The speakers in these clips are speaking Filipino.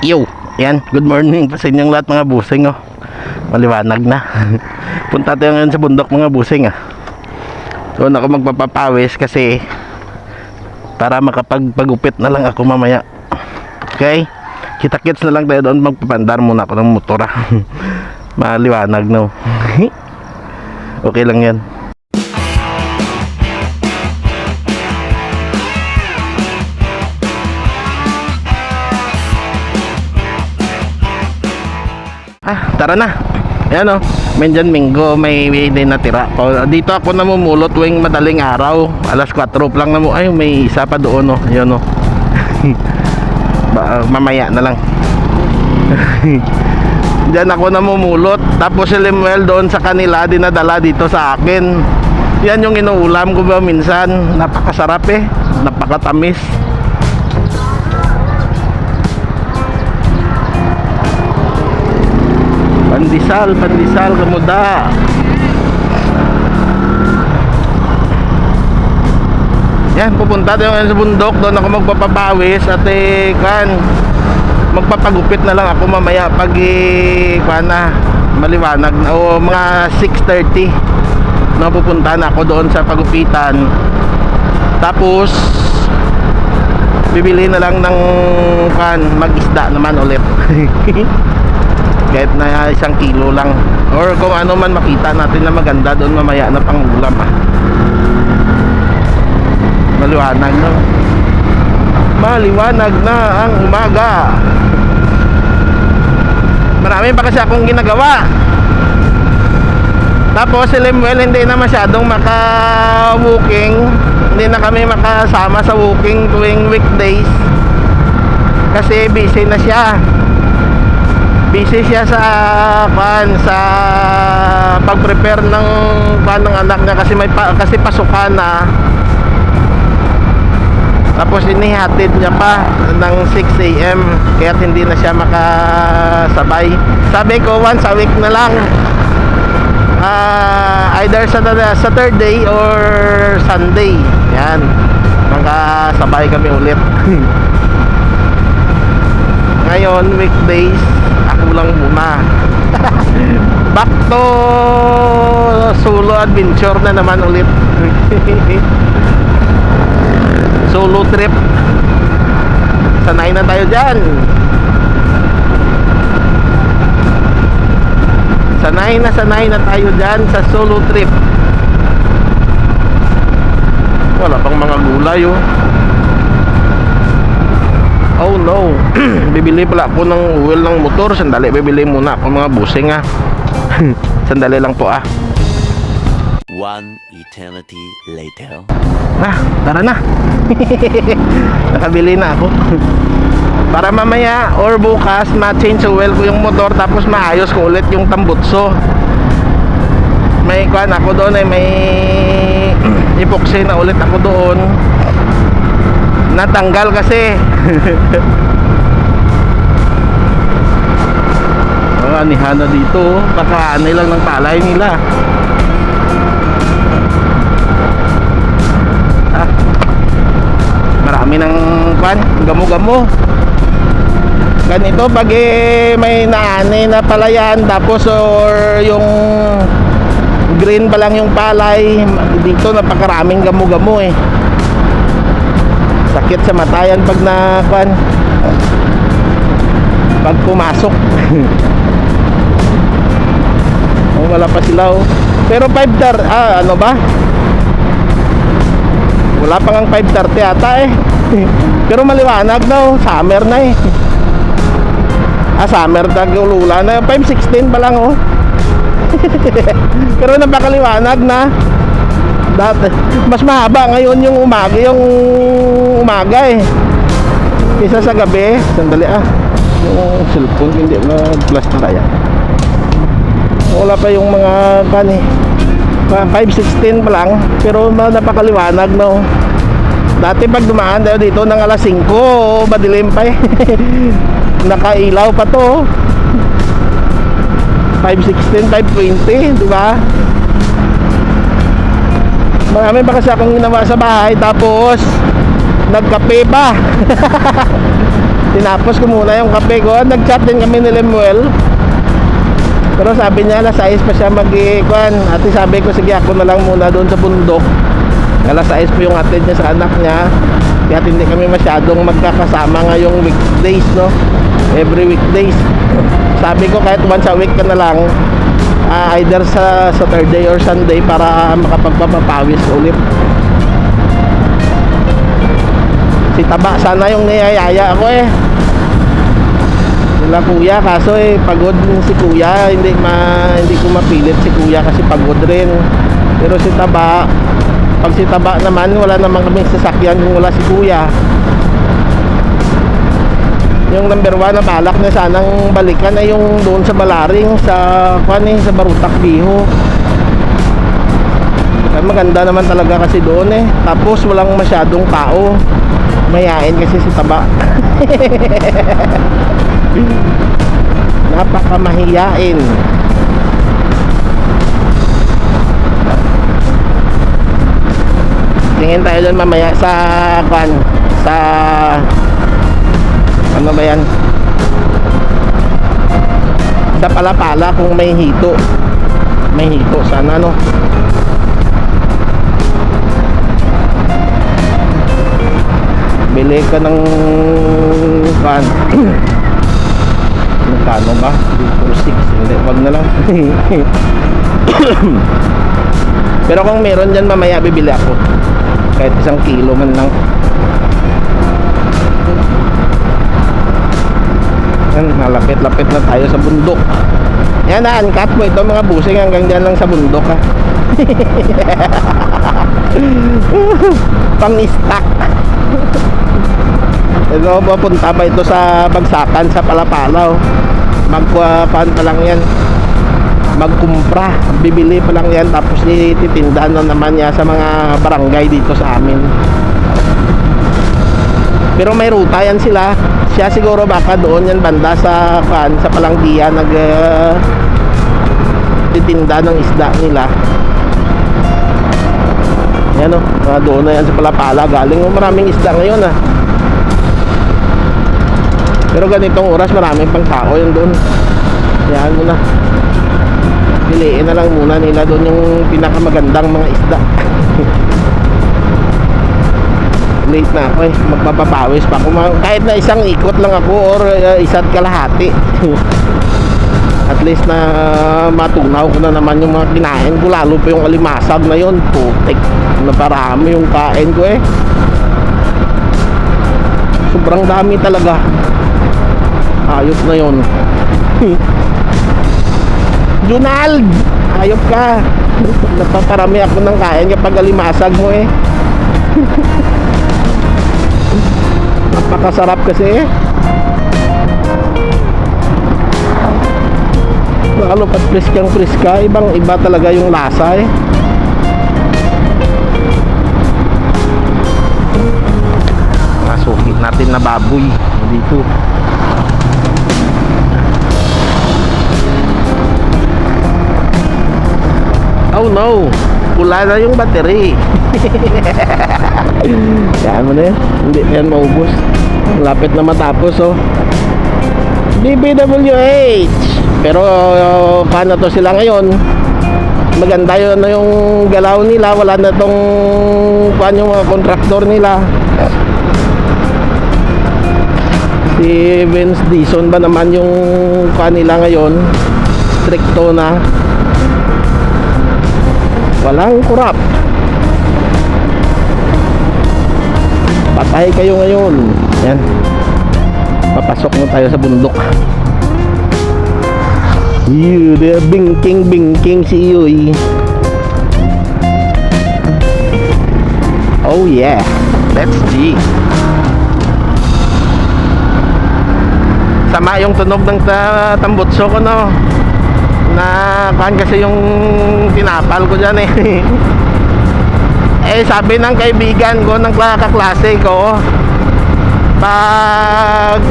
Yo, yan, good morning pa sa inyong lahat mga busing oh. Maliwanag na. Punta tayo ngayon sa bundok mga busing ah. Doon ako magpapapawis kasi para makapagpagupit na lang ako mamaya. Okay? Kita-kits na lang tayo doon, magpapandar muna ako ng motor ah. Maliwanag no. Okay lang yan. Tara na. Ayan o, Menjan Minggo, may natira. Dito ako namumulot tuwing madaling araw. Alas 4 lang na mo. Ay, may isa pa doon o. Ayan o. Mamaya na lang. Diyan ako namumulot. Tapos si Lemuel doon sa kanila, dinadala dito sa akin. Yan yung inuulam ko ba minsan. Napakasarap eh. Napakatamis. Pandisal, kamuda. Yan, pupunta tayo ngayon sa bundok. Doon ako magpapapawis at magpapagupit na lang ako mamaya pag maliwanag na o mga 6:30 na pupunta na ako doon sa pagupitan. Tapos bibili na lang ng mag-isda naman ulit. Kahit na 1 kilo lang or kung ano man makita natin na maganda doon mamaya na pang ulam ah. Maliwanag na ang umaga. Marami pa kasi akong ginagawa. Tapos si Lemuel hindi na masyadong maka-walking. Hindi na kami makasama sa walking tuwing weekdays kasi busy na siya. Busy siya sa pag-prepare ng anak niya kasi pasukan na. Tapos inihatid niya pa ng 6 AM kaya hindi na siya makasabay. Sabi ko once a week na lang. Either Saturday or Sunday. Yan. Makasabay kami ulit. Ngayon weekdays ako lang muna. Back to solo adventure na naman ulit. Solo trip. Sanay na tayo dyan. Sanay na tayo dyan sa solo trip. Wala pang mga gulay oh. Oh no. Bibili pala ako ng oil ng motor. Sandali, bibili muna ako mga busing ah. Sandali lang po ah. One eternity later. Tara na. Nakabili na ako. Para mamaya or bukas ma-change oil ko yung motor tapos maayos ko ulit yung tambutso. May kuan ako doon may epoxy na ulit ako doon. Natanggal kasi. Anihan na dito. Pakaanay lang ng palay nila. Marami ng gamo-gamo. Ganito pag may naani na palayan tapos or yung green pa lang yung palay, dito napakaraming gamo-gamo eh. Sakit sa mata yan pag pag pumasok. Wala pa sila oh. Pero 5:30 ano ba? Wala pa ngang 5:30 ata eh. Pero maliwanag na oh. Summer na eh. Summer tag-ulula na. 5:16 pa lang oh. Pero napakaliwanag na. Dati mas mahaba ngayon yung umaga eh kaysa sa gabi. Sandali yung cellphone hindi na-plus na kaya. Wala pa yung mga 5:16 pa lang pero napakaliwanag no. Dati pag dumaan tayo dito ng alas 5 madilim pa eh. Nakailaw pa to 5:16, 5:20 diba? Marami pa kasi akong ginawa sa bahay tapos nagkape pa. Tinapos ko muna yung kape ko. Nag-chat din kami ni Lemuel. Pero sabi niya alas 6 pa siya mag-ikuan. Ate sabi ko sige ako na lang muna doon sa bundok. Alas 6 po yung atid niya sa anak niya. Kaya hindi kami masyadong magkakasama ngayong weekdays, no? Every weekdays. Sabi ko kahit once a week ka na lang, either sa Saturday or Sunday para makapagpapawis ulit. Si Taba sana yung niyayaya ako eh. Sila kuya, kaso pagod si kuya, hindi ko mapilit si kuya kasi pagod rin. Pero si Taba, pag si Taba naman, wala naman kaming sasakyan kung wala si kuya. Yung number 1 na balak na sanang balikan ay yung doon sa Balaring, sa sa Barutak Biho. Maganda naman talaga kasi doon eh. Tapos walang masyadong tao. Mayain kasi si Taba. Napakamahiyain. Tingin tayo doon mamaya sa sa ano ba yan? Sa Palapala kung may hito. May hito sana, no? Bili ka ng magkano ba? 4-6. Hindi, wag na lang. Pero kung meron dyan mamaya bibili ako. Kahit 1 kilo man lang. Yan, malapit-lapit na tayo sa bundok. Yan na, uncut mo ito mga busing hanggang dyan lang sa bundok ha. Pang-stack. Ito, papunta pa ito sa Bagsakan sa Palapala oh. Magkuhaan pa lang yan. Magkumpra, bibili pa lang yan. Tapos ititindahan na naman niya sa mga barangay dito sa amin. Pero may ruta yan sila. Siya siguro baka doon yan banda sa sa Palanggia nag titinda ng isda nila. Yan o, doon na yan sa Palapala. Galing o, maraming isda ngayon ah. Pero ganitong oras maraming pang tao yun doon. Yan muna. Piliin na lang muna nila doon yung pinakamagandang mga isda. Late na ako eh, magpapapawis pa ako. Kahit na isang ikot lang ako or isa't kalahati. At least na matunaw ko na naman yung mga kinain ko. Lalo pa yung alimasag na yun. Putik, naparami yung kain ko eh. Sobrang dami talaga. Ayop na yun. Junald, ayop ka. Napaparami ako ng kain kapag alimasag mo eh. Napakasarap kasi eh. Lalo pat priskang-priska, ibang-iba talaga yung lasa eh. Masukit natin na baboy dito. Oh no, pula na yung battery. Kaya mo na yan, hindi yan maubos. Lapit na matapos oh. DPWH. Pero paano to sila ngayon? Maganda yun na yung galaw nila. Wala na tong paano yung mga kontraktor nila. Si Vince Dison ba naman yung kanila ngayon? Stricto na. Walang kurap. Patay kayo ngayon. Yan. Papasok na tayo sa bundok. There bingking si Yuy. Oh yeah. Let's G. Sama yung tunog ng tambutso ko no. Na kan kasi yung tinapal ko dyan eh. Eh sabi ng kaibigan ko ng kaklase ko, pag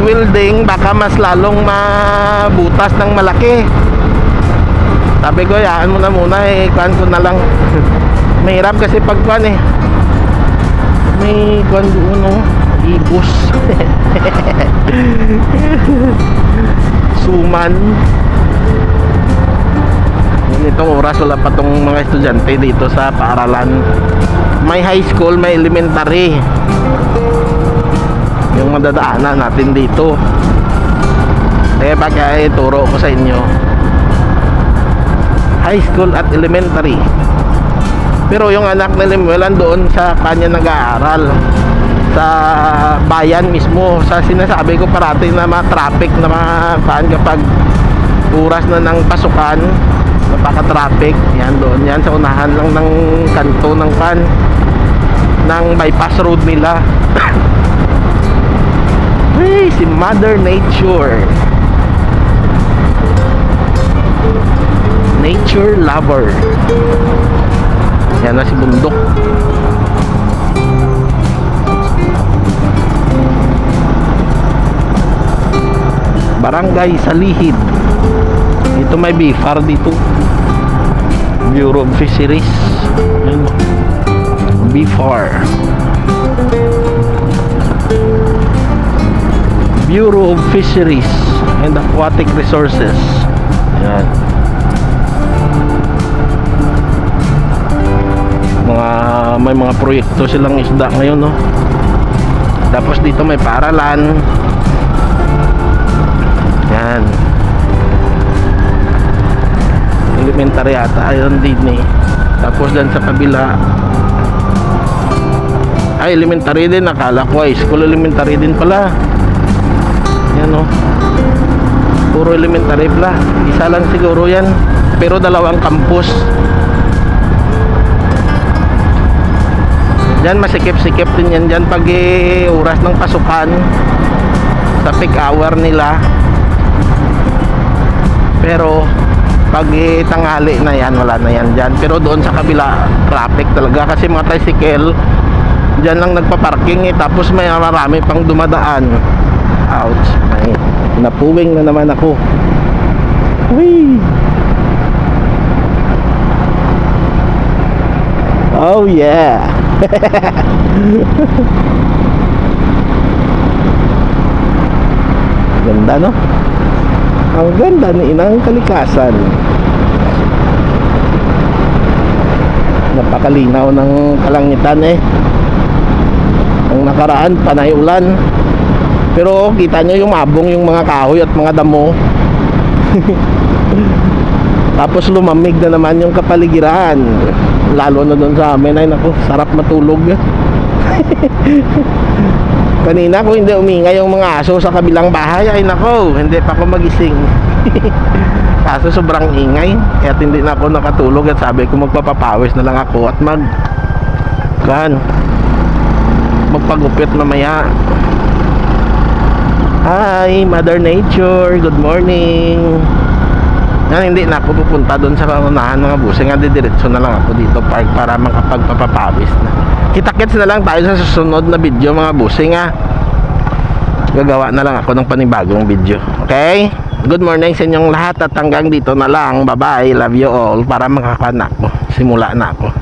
welding baka mas lalong mabutas ng malaki. Sabi ko yaan mo na muna eh, kuhan ko na lang. Mahirap kasi pag kuhan eh, may kuhan doon oh. Ibus. Suman. Itong oras wala pa tong mga estudyante dito sa paaralan. May high school, may elementary. Yung madadaanan natin dito. Kaya pagka ituro ko sa inyo, high school at elementary. Pero yung anak ni Lemuel doon sa kanya nag-aaral sa bayan mismo. Sa sinasabi ko parati na mga traffic na mga kapag oras na ng pasukan, napaka-traffic. Yan doon, yan sa unahan lang ng kanto ng ng bypass road nila. Hey, si Mother Nature. Nature lover. Yan na si bundok. Barangay Salihid. Ito may BIFAR dito. Bureau of Fisheries. Yan. BIFAR. Bureau of Fisheries and Aquatic Resources. Yan. May mga proyekto silang isda ngayon, no? Tapos dito may paaralan. Yan. Elementary ata ayun din eh. Tapos dyan sa kabila, ay elementary din, nakala ko ay school elementary din pala. Yan, no? Puro elementary pala. Isa lang siguro yan, pero dalawang campus. Diyan masikip-sikip din yan dyan pag oras ng pasukan sa peak hour nila. Pero pag tanghali na yan, wala na yan dyan. Pero doon sa kabila, traffic talaga kasi mga tricycle dyan lang nagpa-parking eh. Tapos may marami pang dumadaan. Ouch, may napuwing na naman ako. Whee! Oh yeah. Ganda, no? Ang ganda ni inang kalikasan. Napakalinaw ng kalangitan eh. Ang nakaraan panay ulan. Pero kita nyo yung mabong yung mga kahoy at mga damo. Tapos lumamig na naman yung kapaligiran. Lalo na doon sa amin, ay naku, sarap matulog. Kanina ko hindi umingay yung mga aso sa kabilang bahay, ay nako, hindi pa ako magising. Kaso sobrang ingay, kaya hindi na ako nakatulog at sabi ko magpapapawis na lang ako at magpagupit mamaya. Hi, Mother Nature, good morning. Yan, hindi na ako pupunta doon sa unahan mga busing. Diretso na lang ako dito park para makapagpapapawis na. Kita-kits na lang tayo sa susunod na video mga busing ha. Gagawa na lang ako ng panibagong video. Okay? Good morning sa inyong lahat at hanggang dito na lang. Bye bye, love you all. Para makakanak ko. Simula na ako.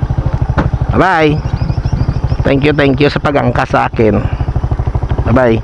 Bye bye. Thank you sa pag-angkas sa akin. Bye bye.